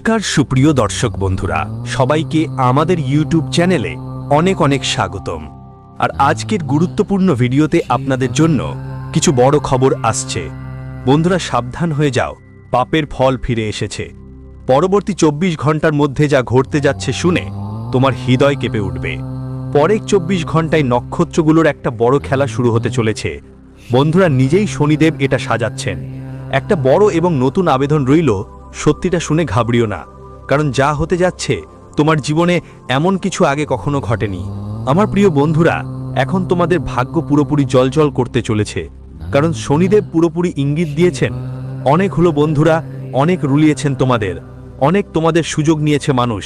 নমস্কার সুপ্রিয় দর্শক বন্ধুরা, সবাইকে আমাদের ইউটিউব চ্যানেলে অনেক অনেক স্বাগতম। আর আজকের গুরুত্বপূর্ণ ভিডিওতে আপনাদের জন্য কিছু বড় খবর আসছে। বন্ধুরা সাবধান হয়ে যাও, পাপের ফল ফিরে এসেছে। পরবর্তী 24 ঘন্টার মধ্যে যা ঘটতে যাচ্ছে শুনে তোমার হৃদয় কেঁপে উঠবে। পরের 24 ঘন্টায় নক্ষত্রগুলোর একটা বড় খেলা শুরু হতে চলেছে। বন্ধুরা নিজেই শনিদেব এটা সাজাচ্ছেন। একটা বড় এবং নতুন আবেদন রইল, সত্যিটা শুনে ঘাবড়িও না, কারণ যা হতে যাচ্ছে তোমার জীবনে এমন কিছু আগে কখনো ঘটেনি। আমার প্রিয় বন্ধুরা, এখন তোমাদের ভাগ্য পুরোপুরি জলজল করতে চলেছে, কারণ শনিদেব পুরোপুরি ইঙ্গিত দিয়েছেন। অনেক হলো বন্ধুরা, অনেক রুলিয়েছেন তোমাদের সুযোগ নিয়েছে মানুষ।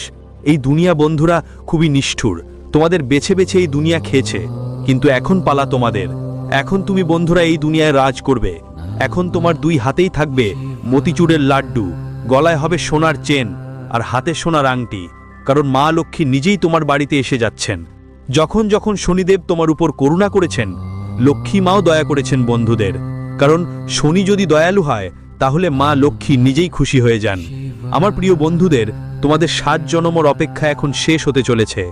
এই দুনিয়া বন্ধুরা খুবই নিষ্ঠুর, তোমাদের বেছে বেছে এই দুনিয়া খেয়েছে। কিন্তু এখন পালা তোমাদের। এখন তুমি বন্ধুরা এই দুনিয়ায় রাজ করবে। এখন তোমার দুই হাতেই থাকবে মতিচুরের লাড্ডু, গলায় হবে সোনার চেন আর হাতে সোনার আংটি, কারণ মা লক্ষ্মী নিজেই তোমার বাড়িতে এসে যাচ্ছেন। যখন যখন শনিদেব তোমার উপর করুণা করেছেন, লক্ষ্মী মাও দয়া করেছেন বন্ধুদের। কারণ শনি যদি দয়ালু হয় তাহলে মা লক্ষ্মী নিজেই খুশি হয়ে যান। আমার প্রিয় বন্ধুদের, তোমাদের 7 জন্মর অপেক্ষা এখন শেষ হতে চলেছে।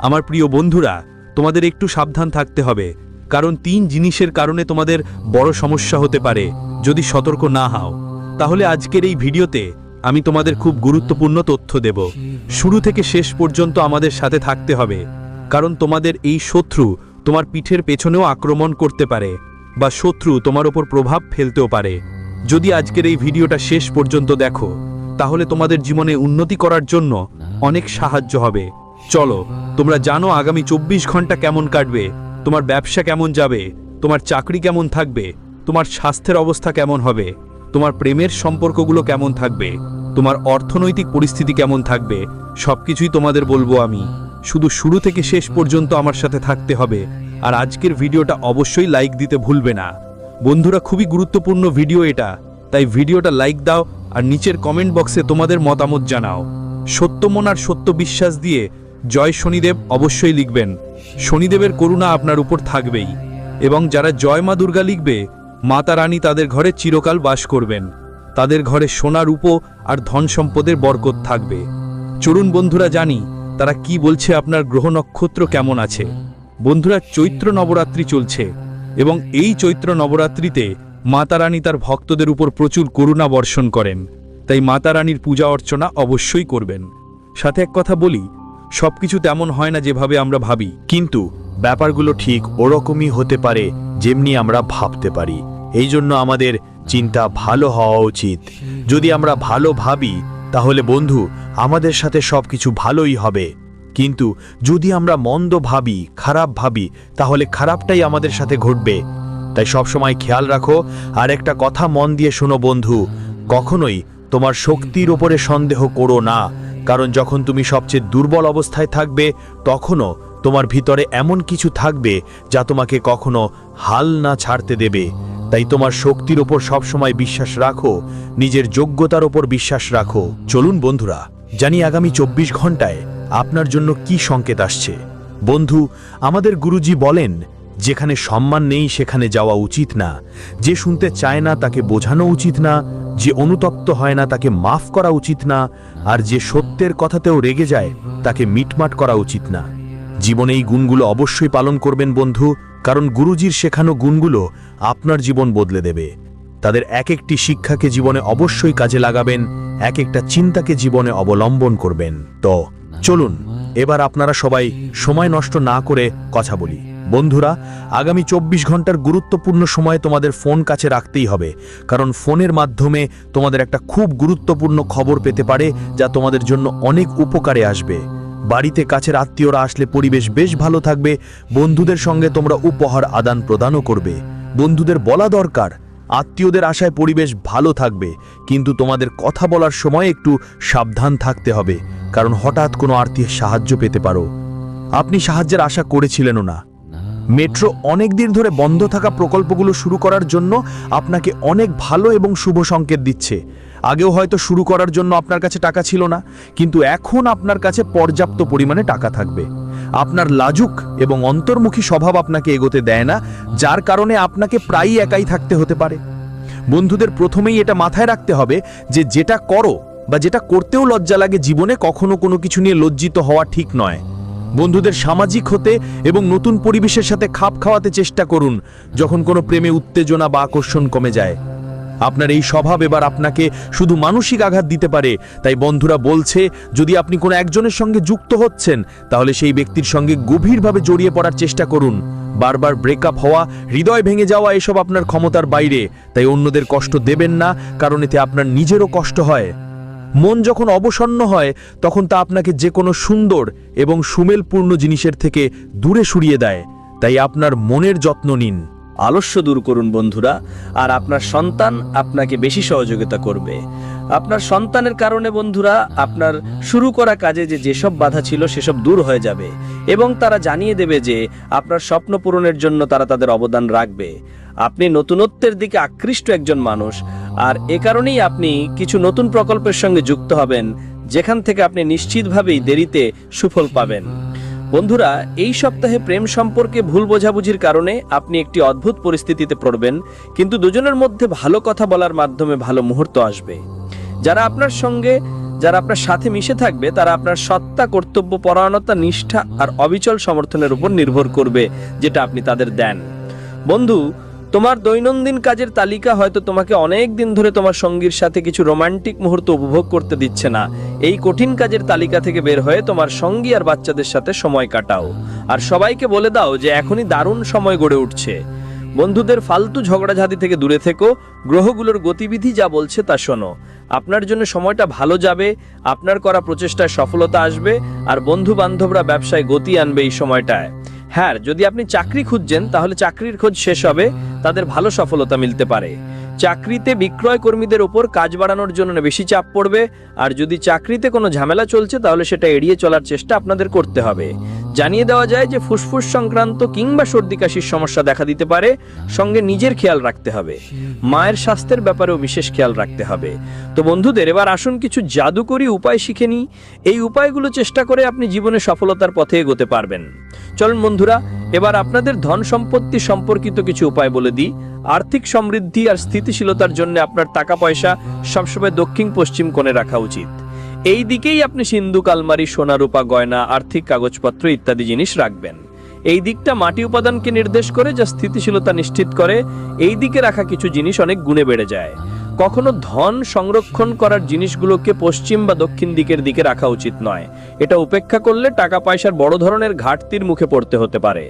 আমার প্রিয় বন্ধুরা, তোমাদের একটু সাবধান থাকতে হবে, কারণ 3 জিনিসের কারণে তোমাদের বড় সমস্যা হতে পারে। যদি সতর্ক না হও তাহলে আজকের এই ভিডিওতে আমি তোমাদের খুব গুরুত্বপূর্ণ তথ্য দেব। শুরু থেকে শেষ পর্যন্ত আমাদের সাথে থাকতে হবে, কারণ তোমাদের এই শত্রু তোমার পিঠের পেছনেও আক্রমণ করতে পারে, বা শত্রু তোমার ওপর প্রভাব ফেলতেও পারে। যদি আজকের এই ভিডিওটা শেষ পর্যন্ত দেখো তাহলে তোমাদের জীবনে উন্নতি করার জন্য অনেক সাহায্য হবে। চলো, তোমরা জানো আগামী 24 ঘন্টা কেমন কাটবে, তোমার ব্যবসা কেমন যাবে, তোমার চাকরি কেমন থাকবে, তোমার স্বাস্থ্যের অবস্থা কেমন হবে, তোমার প্রেমের সম্পর্কগুলো কেমন থাকবে, তোমার অর্থনৈতিক পরিস্থিতি কেমন থাকবে, সবকিছুই তোমাদের বলবো আমি। শুধু শুরু থেকে শেষ পর্যন্ত আমার সাথে থাকতে হবে। আর আজকের ভিডিওটা অবশ্যই লাইক দিতে ভুলবে না বন্ধুরা, খুবই গুরুত্বপূর্ণ ভিডিও এটা, তাই ভিডিওটা লাইক দাও আর নিচের কমেন্ট বক্সে তোমাদের মতামত জানাও। সত্য মন আর সত্য বিশ্বাস দিয়ে জয় শনিদেব অবশ্যই লিখবেন। শনিদেবের করুণা আপনার উপর থাকবেই, এবং যারা জয় মা দুর্গা লিখবে, মাতা রানী তাদের ঘরে চিরকাল বাস করবেন। তাদের ঘরে সোনা রূপো আর ধন সম্পদের বরকত থাকবে। চলুন বন্ধুরা জানি তারা কি বলছে, আপনার গ্রহ নক্ষত্র কেমন আছে। বন্ধুরা, চৈত্র নবরাত্রি চলছে, এবং এই চৈত্র নবরাত্রিতে মাতা রানী তার ভক্তদের উপর প্রচুর করুণা বর্ষণ করেন। তাই মাতা রানীর পূজা অর্চনা অবশ্যই করবেন। সাথে এক কথা বলি, সবকিছু তেমন হয় না যেভাবে আমরা ভাবি, কিন্তু ব্যাপারগুলো ঠিক ওরকমই হতে পারে যেমনি আমরা ভাবতে পারি। এই জন্য আমাদের চিন্তা ভালো হওয়া উচিত। যদি আমরা ভালো ভাবি তাহলে বন্ধু আমাদের সাথে সবকিছু ভালোই হবে, কিন্তু যদি আমরা মন্দ ভাবি, খারাপ ভাবি, তাহলে খারাপটাই আমাদের সাথে ঘটবে। তাই সবসময় খেয়াল রাখো। আর একটা কথা মন দিয়ে শোনো বন্ধু, কখনোই তোমার শক্তির ওপরে সন্দেহ করো না, কারণ যখন তুমি সবচেয়ে দুর্বল অবস্থায় থাকবে তখনও তোমার ভিতরে এমন কিছু থাকবে যা তোমাকে কখনো হাল না ছাড়তে দেবে। তাই তোমার শক্তির ওপর সবসময় বিশ্বাস রাখো, নিজের যোগ্যতার ওপর বিশ্বাস রাখো। চলুন বন্ধুরা জানি আগামী 24 ঘন্টায় আপনার জন্য কি সংকেত আসছে। বন্ধু, আমাদের গুরুজি বলেন, যেখানে সম্মান নেই সেখানে যাওয়া উচিত না, যে শুনতে চায় না তাকে বোঝানো উচিত না, যে অনুতপ্ত হয় না তাকে মাফ করা উচিত না, আর যে সত্যের কথাতেও রেগে যায় তাকে মিটমাট করা উচিত না। জীবনে এই গুণগুলো অবশ্যই পালন করবেন বন্ধু, কারণ গুরুজির শেখানো গুণগুলো আপনার জীবন বদলে দেবে। তাদের এক একটি শিক্ষাকে জীবনে অবশ্যই কাজে লাগাবেন, এক একটা চিন্তাকে জীবনে অবলম্বন করবেন। তো চলুন এবার আপনারা সবাই সময় নষ্ট না করে কথা বলি। বন্ধুরা, আগামী 24 ঘন্টার গুরুত্বপূর্ণ সময় তোমাদের ফোন কাছে রাখতেই হবে, কারণ ফোনের মাধ্যমে তোমাদের একটা খুব গুরুত্বপূর্ণ খবর পেতে পারে যা তোমাদের জন্য অনেক উপকারে আসবে। বাড়িতে কাছের আত্মীয়রা আসলে পরিবেশ বেশ ভালো থাকবে। বন্ধুদের সঙ্গে তোমরা উপহার আদান প্রদানও করবে। বন্ধুদের বলা দরকার, আত্মীয়দের আশায় পরিবেশ ভালো থাকবে, কিন্তু তোমাদের কথা বলার সময় একটু সাবধান থাকতে হবে, কারণ হঠাৎ কোনো আর্থিক সাহায্য পেতে পারো। আপনি সাহায্যের আশা করেছিলেনও না। মেট্রো অনেক দিন ধরে বন্ধ থাকা প্রকল্পগুলো শুরু করার জন্য আপনাকে অনেক ভালো এবং শুভ সংকেত দিচ্ছে। আগেও হয়তো শুরু করার জন্য আপনার কাছে টাকা ছিল না, কিন্তু এখন আপনার কাছে পর্যাপ্ত পরিমাণে টাকা থাকবে। আপনার লাজুক এবং অন্তর্মুখী স্বভাব আপনাকে এগোতে দেয় না, যার কারণে আপনাকে প্রায়ই একাই থাকতে হতে পারে। বন্ধুদের প্রথমেই এটা মাথায় রাখতে হবে যে যেটা করো বা যেটা করতেও লজ্জা লাগে, জীবনে কখনো কোনো কিছু নিয়ে লজ্জিত হওয়া ঠিক নয়। বন্ধুদের সামাজিক হতে এবং নতুন পরিবেশের সাথে খাপ খাওয়াতে চেষ্টা করুন যখন কোনো প্রেমে উত্তেজনা বা আকর্ষণ কমে যায়। আপনার এই স্বভাব এবার আপনাকে শুধু মানসিক আঘাত দিতে পারে, তাই বন্ধুরা বলছে যদি আপনি কোনো একজনের সঙ্গে যুক্ত হচ্ছেন তাহলে সেই ব্যক্তির সঙ্গে গভীরভাবে জড়িয়ে পড়ার চেষ্টা করুন। বারবার ব্রেকআপ হওয়া, হৃদয় ভেঙে যাওয়া এসব আপনার ক্ষমতার বাইরে, তাই অন্যদের কষ্ট দেবেন না, কারণ এতে আপনার নিজেরও কষ্ট হয়। মন যখন অবসন্ন হয় তখন তা আপনাকে যে কোনো সুন্দর এবং সুমেলপূর্ণ জিনিসের থেকে দূরে সরিয়ে দেয়, তাই আপনার মনের যত্ন নিন। আলস্য দূর করুন বন্ধুরা, আর আপনার সন্তান আপনাকে বেশি সহযোগিতা করবে। আপনার সন্তানের কারণে বন্ধুরা আপনার শুরু করা কাজে যেসব বাধা ছিল সেসব দূর হয়ে যাবে এবং তারা জানিয়ে দেবে যে আপনার স্বপ্ন পূরণের জন্য তারা তাদের অবদান রাখবে। আপনি নতুনত্বের দিকে আকৃষ্ট একজন মানুষ, আর এ কারণেই আপনি কিছু নতুন প্রকল্পের সঙ্গে যুক্ত হবেন যেখান থেকে আপনি নিশ্চিতভাবেই দেরিতে সুফল পাবেন। বন্ধুরা, এই সপ্তাহে প্রেম সম্পর্কে ভুল বোঝাবুঝির কারণে আপনি একটি অদ্ভুত পরিস্থিতিতে পড়বেন, কিন্তু দুজনের মধ্যে ভালো কথা বলার মাধ্যমে ভালো মুহূর্ত আসবে। যারা আপনার সাথে মিশে থাকবে তারা আপনার সত্তা, কর্তব্য পরায়ণতা, নিষ্ঠা আর অবিচল সমর্থনের উপর নির্ভর করবে যেটা আপনি তাদের দেন। বন্ধু, তোমার দৈনন্দিন কাজের তালিকা হয়তো তোমাকে অনেক দিন ধরে তোমার সঙ্গীর সাথে কিছু রোমান্টিক মুহূর্ত উপভোগ করতে দিচ্ছে না। এই কঠিন কাজের তালিকা থেকে বের হয়ে তোমার সঙ্গী আর বাচ্চাদের সাথে সময় কাটাও, আর সবাইকে বলে দাও যে এখনই দারুণ সময় গড়ে উঠছে। বন্ধুদের ফালতু ঝগড়াঝাটি থেকে দূরে থেকো, গ্রহগুলোর গতিবিধি যা বলছে তা শোনো। আপনার জন্য সময়টা ভালো যাবে, আপনার করা প্রচেষ্টায় সফলতা আসবে, আর বন্ধু বান্ধবরা ব্যবসায় গতি আনবে এই সময়টায়। হ্যাঁ, যদি আপনি চাকরি খুঁজছেন তাহলে চাকরির খোঁজ শেষ হবে, তাদের ভালো সফলতা মিলতে পারে। চাকরিতে বিক্রয় কর্মীদের উপর কাজ বাড়ানোর জন্য বেশি চাপ পড়বে, আর যদি চাকরিতে কোনো ঝামেলা চলছে তাহলে সেটা এড়িয়ে চলার চেষ্টা আপনাদের করতে হবে। জানিয়ে দেওয়া যায় যে ফুসফুস সংক্রান্ত কিংবা সর্দি কাশির সমস্যা দেখা দিতে পারে, সঙ্গে নিজের খেয়াল রাখতে হবে। মায়ের স্বাস্থ্যের ব্যাপারেও বিশেষ খেয়াল রাখতে হবে। তো বন্ধুদের, এবার আসুন কিছু জাদুকরী উপায় শিখে নিই। এই উপায়গুলো চেষ্টা করে আপনি জীবনে সফলতার পথে এগোতে পারবেন। চলুন বন্ধুরা, এবার আপনাদের ধন সম্পত্তি সম্পর্কিত কিছু উপায় বলে দিই। আর্থিক সমৃদ্ধি আর স্থিতিশীলতার জন্য আপনার টাকা পয়সা সবসময় দক্ষিণ পশ্চিম কোণে রাখা উচিত। এই দিকেই আপনি সিন্ধুক, আলমারি, সোনা রূপা গয়না, আর্থিক কাগজপত্র ইত্যাদি জিনিস রাখবেন। এই দিকটা মাটি উপাদানকে নির্দেশ করে, যা স্থিতিশীলতা নিশ্চিত করে। এই দিকে রাখা কিছু জিনিস অনেক গুণে বেড়ে যায়। কখনো ধন সংরক্ষণ করার জিনিসগুলোকে পশ্চিম বা দক্ষিণ দিকে রাখা উচিত নয়। এটা উপেক্ষা করলে টাকা পয়সার বড় ধরনের ঘাটতির মুখে পড়তে হতে পারে।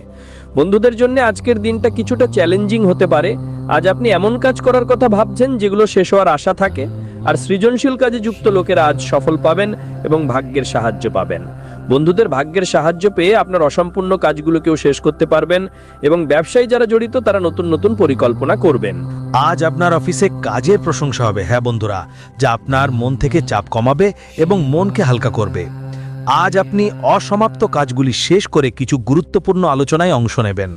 বন্ধুদের জন্য আজকের দিনটা কিছুটা চ্যালেঞ্জিং হতে পারে। আজ আপনি এমন কাজ করার কথা ভাবছেন যেগুলো শেষ হওয়ার আশা থাকে, আর সৃজনশীল কাজে যুক্ত লোকেরা আজ সফল পাবেন এবং ভাগ্যের সাহায্য পাবেন। বন্ধুদের, ভাগ্যের সাহায্য পেয়ে আপনার অসম্পূর্ণ কাজগুলোকেও শেষ করতে পারবেন এবং ব্যবসায়ী যারা জড়িত তারা নতুন নতুন পরিকল্পনা করবেন। আজ আপনার অফিসে কাজের প্রশংসা হবে, হ্যাঁ বন্ধুরা, যা আপনার মন থেকে চাপ কমাবে এবং মনকে হালকা করবে। আজ আপনি অসমাপ্ত কাজগুলি শেষ করে কিছু গুরুত্বপূর্ণ আলোচনায় অংশ নেবেন,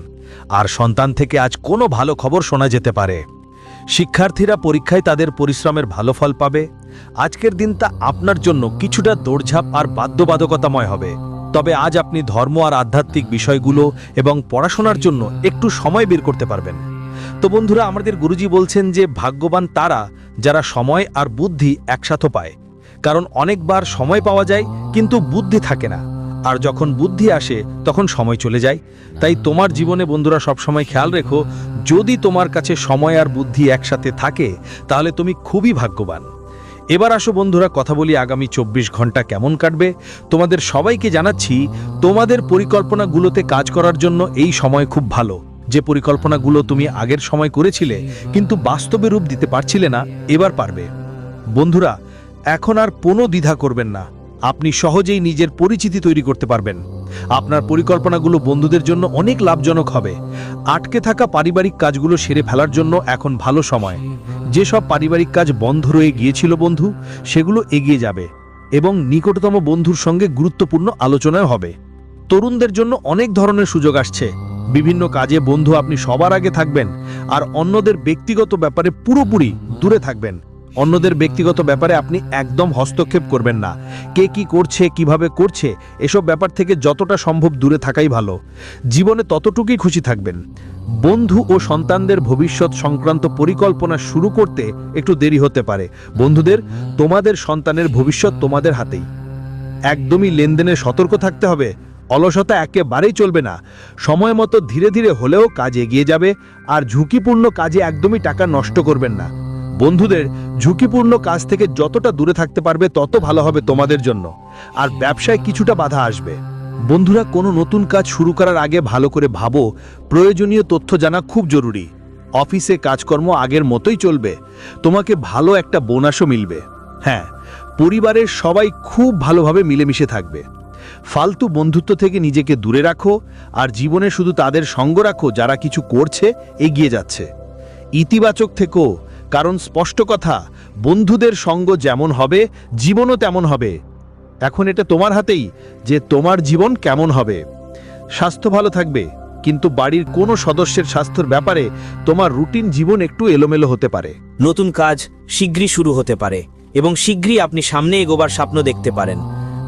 আর সন্তান থেকে আজ কোনো ভালো খবর শোনা যেতে পারে। শিক্ষার্থীরা পরীক্ষায় তাদের পরিশ্রমের ভালো ফল পাবে। আজকের দিনটা আপনার জন্য কিছুটা দৌড়ঝাঁপ আর বাধ্যবাধকতাময় হবে, তবে আজ আপনি ধর্ম আর আধ্যাত্মিক বিষয়গুলো এবং পড়াশোনার জন্য একটু সময় বের করতে পারবেন। তো বন্ধুরা, আমাদের গুরুজি বলছেন যে ভাগ্যবান তারা যারা সময় আর বুদ্ধি একসাথে পায়, কারণ অনেকবার সময় পাওয়া যায় কিন্তু বুদ্ধি থাকে না, আর যখন বুদ্ধি আসে তখন সময় চলে যায়। তাই তোমার জীবনে বন্ধুরা সবসময় খেয়াল রেখো, যদি তোমার কাছে সময় আর বুদ্ধি একসাথে থাকে তাহলে তুমি খুবই ভাগ্যবান। এবার আসো বন্ধুরা, কথা বলি আগামী 24 ঘন্টা কেমন কাটবে। তোমাদের সবাইকে জানাচ্ছি, তোমাদের পরিকল্পনাগুলোতে কাজ করার জন্য এই সময় খুব ভালো। যে পরিকল্পনাগুলো তুমি আগের সময় করেছিলে কিন্তু বাস্তবে রূপ দিতে পারছিলে না, এবার পারবে। বন্ধুরা, এখন আর কোনো দ্বিধা করবেন না, আপনি সহজেই নিজের পরিচিতি তৈরি করতে পারবেন। আপনার পরিকল্পনাগুলো বন্ধুদের জন্য অনেক লাভজনক হবে। আটকে থাকা পারিবারিক কাজগুলো সেরে ফেলার জন্য এখন ভালো সময়। যেসব পারিবারিক কাজ বন্ধ রয়ে গিয়েছিল বন্ধু, সেগুলো এগিয়ে যাবে এবং নিকটতম বন্ধুর সঙ্গে গুরুত্বপূর্ণ আলোচনাও হবে। তরুণদের জন্য অনেক ধরনের সুযোগ আসছে। বিভিন্ন কাজে বন্ধু আপনি সবার আগে থাকবেন আর অন্যদের ব্যক্তিগত ব্যাপারে পুরোপুরি দূরে থাকবেন। অন্যদের ব্যক্তিগত ব্যাপারে আপনি একদম হস্তক্ষেপ করবেন না। কে কি করছে, কিভাবে করছে, এসব ব্যাপার থেকে যতটা সম্ভব দূরে থাকাই ভালো। জীবনে ততটুকুই খুশি থাকবেন। বন্ধু ও সন্তানদের ভবিষ্যৎ সংক্রান্ত পরিকল্পনা শুরু করতে একটু দেরি হতে পারে। বন্ধুদের, তোমাদের সন্তানের ভবিষ্যৎ তোমাদের হাতেই। একদমই লেনদেনে সতর্ক থাকতে হবে। অলসতা একেবারেই চলবে না। সময় মতো ধীরে ধীরে হলেও কাজ এগিয়ে যাবে। আর ঝুঁকিপূর্ণ কাজে একদমই টাকা নষ্ট করবেন না। বন্ধুদের, ঝুঁকিপূর্ণ কাজ থেকে যতটা দূরে থাকতে পারবে তত ভালো হবে তোমাদের জন্য। আর ব্যবসায় কিছুটা বাধা আসবে। বন্ধুরা, কোনো নতুন কাজ শুরু করার আগে ভালো করে ভাবো। প্রয়োজনীয় তথ্য জানা খুব জরুরি। অফিসে কাজকর্ম আগের মতোই চলবে। তোমাকে ভালো একটা বোনাসও মিলবে। হ্যাঁ, পরিবারের সবাই খুব ভালোভাবে মিলেমিশে থাকবে। ফালতু বন্ধুত্ব থেকে নিজেকে দূরে রাখো। আর জীবনে শুধু তাদের সঙ্গ রাখো যারা কিছু করছে, এগিয়ে যাচ্ছে। ইতিবাচক থেকো, কারণ স্পষ্ট কথা, বন্ধুদের সঙ্গ যেমন হবে জীবনও তেমন হবে। এখন এটা তোমার হাতেই যে তোমার জীবন কেমন হবে। স্বাস্থ্য ভালো থাকবে, কিন্তু বাড়ির কোনো সদস্যের স্বাস্থ্যের ব্যাপারে তোমার রুটিন জীবন একটু এলোমেলো হতে পারে। নতুন কাজ শীঘ্রই শুরু হতে পারে এবং শীঘ্রই আপনি সামনে এগোবার স্বপ্ন দেখতে পারেন।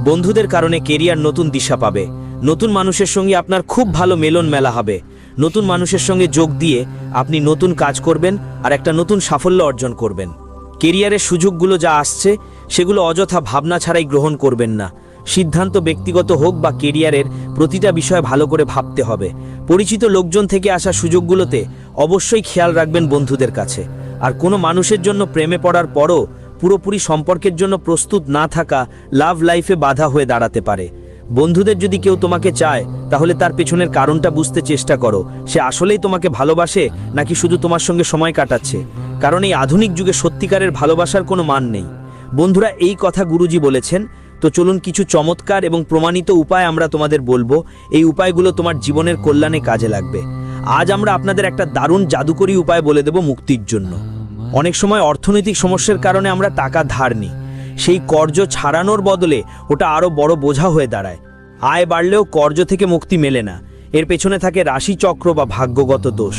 বন্ধুদের কারণে কেরিয়ার নতুন দিশা পাবে। নতুন মানুষের সঙ্গে আপনার খুব ভালো মেলন মেলা হবে। নতুন মানুষের সঙ্গে যোগ দিয়ে আপনি নতুন কাজ করবেন আর একটা নতুন সাফল্য অর্জন করবেন। কেরিয়ারের সুযোগগুলো যা আসছে সেগুলো অযথা ভাবনা ছাড়াই গ্রহণ করবেন না। সিদ্ধান্ত ব্যক্তিগত হোক বা কেরিয়ারের, প্রতিটা বিষয় ভালো করে ভাবতে হবে। পরিচিত লোকজন থেকে আসা সুযোগগুলোতে অবশ্যই খেয়াল রাখবেন বন্ধুদের কাছে। আর কোনো মানুষের জন্য প্রেমে পড়ার পরও পুরোপুরি সম্পর্কের জন্য প্রস্তুত না থাকা লাভ লাইফে বাধা হয়ে দাঁড়াতে পারে। বন্ধুদের যদি কেউ তোমাকে চায়, তাহলে তার পেছনের কারণটা বুঝতে চেষ্টা করো। সে আসলেই তোমাকে ভালোবাসে নাকি শুধু তোমার সঙ্গে সময় কাটাচ্ছে? কারণ এই আধুনিক যুগে সত্যিকারের ভালোবাসার কোনো মান নেই। বন্ধুরা, এই কথা গুরুজি বলেছেন। তো চলুন কিছু চমৎকার এবং প্রমাণিত উপায় আমরা তোমাদের বলবো। এই উপায়গুলো তোমার জীবনের কল্যাণে কাজে লাগবে। আজ আমরা আপনাদের একটা দারুণ জাদুকরী উপায় বলে দেব মুক্তির জন্য। অনেক সময় অর্থনৈতিক সমস্যার কারণে আমরা টাকা ধার নিই। সেই কর্জ ছাড়ানোর বদলে ওটা আরও বড় বোঝা হয়ে দাঁড়ায়। আয় বাড়লেও কর্জ থেকে মুক্তি মেলে না। এর পেছনে থাকে রাশিচক্র বা ভাগ্যগত দোষ।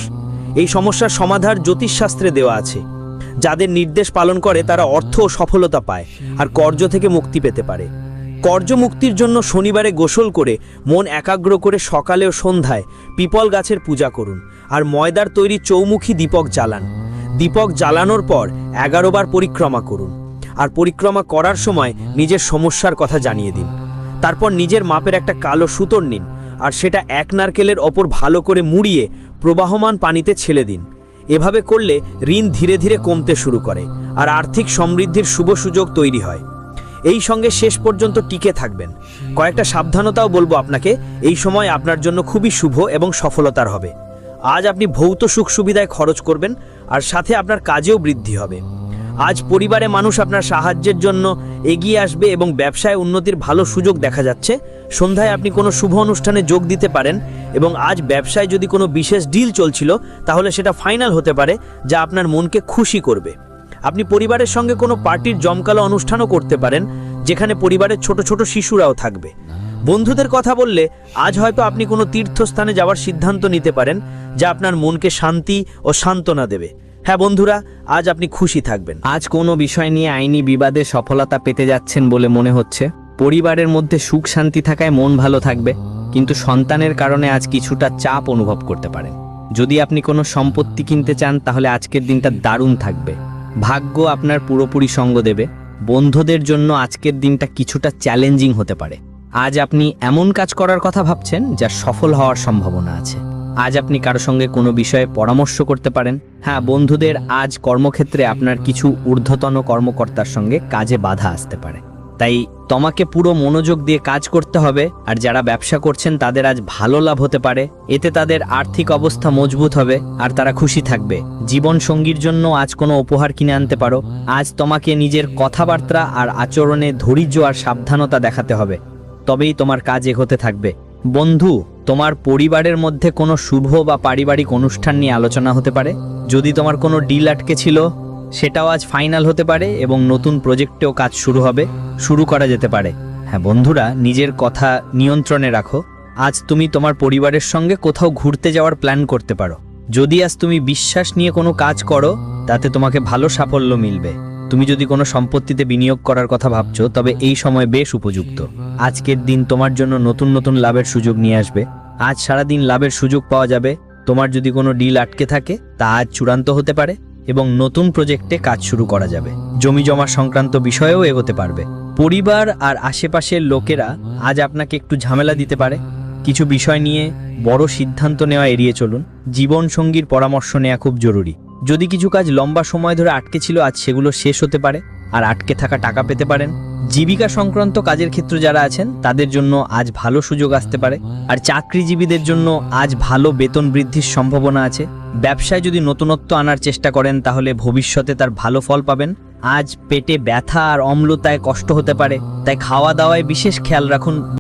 এই সমস্যার সমাধান জ্যোতিষশাস্ত্রে দেওয়া আছে। যাদের নির্দেশ পালন করে তারা অর্থ ও সফলতা পায় আর কর্জ থেকে মুক্তি পেতে পারে। কর্জ মুক্তির জন্য শনিবারে গোসল করে মন একাগ্র করে সকালে ও সন্ধ্যায় পিপল গাছের পূজা করুন আর ময়দার তৈরি চৌমুখী দীপক জ্বালান। দীপক জ্বালানোর পর 11 বার পরিক্রমা করুন। আর পরিক্রমা করার সময় নিজের সমস্যার কথা জানিয়ে দিন। তারপর নিজের মাপের একটা কালো সুতোর নিন আর সেটা এক নারকেলের ওপর ভালো করে মুড়িয়ে প্রবাহমান পানিতে ছেড়ে দিন। এভাবে করলে ঋণ ধীরে ধীরে কমতে শুরু করে আর আর্থিক সমৃদ্ধির শুভ সুযোগ তৈরি হয়। এই সঙ্গে শেষ পর্যন্ত টিকে থাকবেন। কয়েকটা সাবধানতাও বলবো আপনাকে। এই সময় আপনার জন্য খুবই শুভ এবং সফলতার হবে। আজ আপনি ভৌত সুখ সুবিধায় খরচ করবেন আর সাথে আপনার কাজেও বৃদ্ধি হবে। আজ পরিবারে মানুষ আপনার সাহায্যের জন্য এগিয়ে আসবে এবং ব্যবসায় উন্নতির ভালো সুযোগ দেখা যাচ্ছে। সন্ধ্যায় আপনি কোনো শুভ অনুষ্ঠানে যোগ দিতে পারেন এবং আজ ব্যবসায় যদি কোনো বিশেষ ডিল চলছিল তাহলে সেটা ফাইনাল হতে পারে, যা আপনার মনকে খুশি করবে। আপনি পরিবারের সঙ্গে কোনো পার্টির জমকালো অনুষ্ঠানও করতে পারেন, যেখানে পরিবারের ছোট ছোট শিশুরাও থাকবে। বন্ধুদের কথা বললে আজ হয়তো আপনি কোনো তীর্থস্থানে যাওয়ার সিদ্ধান্ত নিতে পারেন, যা আপনার মনকে শান্তি ও সান্ত্বনা দেবে। হ্যাঁ বন্ধুরা, আজ আপনি খুশি থাকবেন। আজ কোনো বিষয় নিয়ে আইনি বিবাদে সফলতা পেতে যাচ্ছেন বলে মনে হচ্ছে। পরিবারের মধ্যে সুখ শান্তি থাকায় মন ভালো থাকবে, কিন্তু সন্তানের কারণে আজ কিছুটা চাপ অনুভব করতে পারেন। যদি আপনি কোনো সম্পত্তি কিনতে চান তাহলে আজকের দিনটা দারুণ থাকবে। ভাগ্য আপনার পুরোপুরি সঙ্গ দেবে। বন্ধুদের জন্য আজকের দিনটা কিছুটা চ্যালেঞ্জিং হতে পারে। আজ আপনি এমন কাজ করার কথা ভাবছেন যা সফল হওয়ার সম্ভাবনা আছে। আজ আপনি কারো সঙ্গে কোনো বিষয়ে পরামর্শ করতে পারেন। হ্যাঁ বন্ধুদের, আজ কর্মক্ষেত্রে আপনার কিছু ঊর্ধ্বতন কর্মকর্তার সঙ্গে কাজে বাধা আসতে পারে, তাই তোমাকে পুরো মনোযোগ দিয়ে কাজ করতে হবে। আর যারা ব্যবসা করছেন তাদের আজ ভালো লাভ হতে পারে। এতে তাদের আর্থিক অবস্থা মজবুত হবে আর তারা খুশি থাকবে। জীবন সঙ্গীর জন্য আজ কোনো উপহার কিনে আনতে পারো। আজ তোমাকে নিজের কথাবার্তা আর আচরণে ধৈর্য আর সাবধানতা দেখাতে হবে, তবেই তোমার কাজ এগোতে থাকবে। বন্ধু, তোমার পরিবারের মধ্যে কোনো শুভ বা পারিবারিক অনুষ্ঠান নিয়ে আলোচনা হতে পারে। যদি তোমার কোনো ডিল আটকে ছিল সেটাও আজ ফাইনাল হতে পারে এবং নতুন প্রজেক্টেও কাজ শুরু করা যেতে পারে। হ্যাঁ বন্ধুরা, নিজের কথা নিয়ন্ত্রণে রাখো। আজ তুমি তোমার পরিবারের সঙ্গে কোথাও ঘুরতে যাওয়ার প্ল্যান করতে পারো। যদি আজ তুমি বিশ্বাস নিয়ে কোনো কাজ করো তাতে তোমাকে ভালো সাফল্য মিলবে। তুমি যদি কোনো সম্পত্তিতে বিনিয়োগ করার কথা ভাবছো তবে এই সময় বেশ উপযুক্ত। আজকের দিন তোমার জন্য নতুন নতুন লাভের সুযোগ নিয়ে আসবে। আজ সারাদিন লাভের সুযোগ পাওয়া যাবে। তোমার যদি কোনো ডিল আটকে থাকে তা আজ চূড়ান্ত হতে পারে এবং নতুন প্রজেক্টে কাজ শুরু করা যাবে। জমি জমা সংক্রান্ত বিষয়েও এগোতে পারবে। পরিবার আর আশেপাশের লোকেরা আজ আপনাকে একটু ঝামেলা দিতে পারে। কিছু বিষয় নিয়ে বড় সিদ্ধান্ত নেওয়া এড়িয়ে চলুন। জীবন সঙ্গীর পরামর্শ নেওয়া খুব জরুরি। যদি কিছু কাজ লম্বা সময় ধরে আটকে ছিল আজ সেগুলো শেষ হতে পারে আর আটকে থাকা টাকা পেতে পারেন। জীবিকা সংক্রান্ত কাজের ক্ষেত্রে যারা আছেন তাদের জন্য আজ ভালো সুযোগ আসতে পারে। আর চাকরিজীবীদের জন্য আজ ভালো বেতন বৃদ্ধির সম্ভাবনা আছে। ব্যবসায় যদি নতুনত্ব আনার চেষ্টা করেন তাহলে ভবিষ্যতে তার ভালো ফল পাবেন। আজ পেটে ব্যথা আর অম্লতায় কষ্ট হতে পারে, তাই খাওয়া দাওয়ায় বিশেষ খেয়াল রাখুন।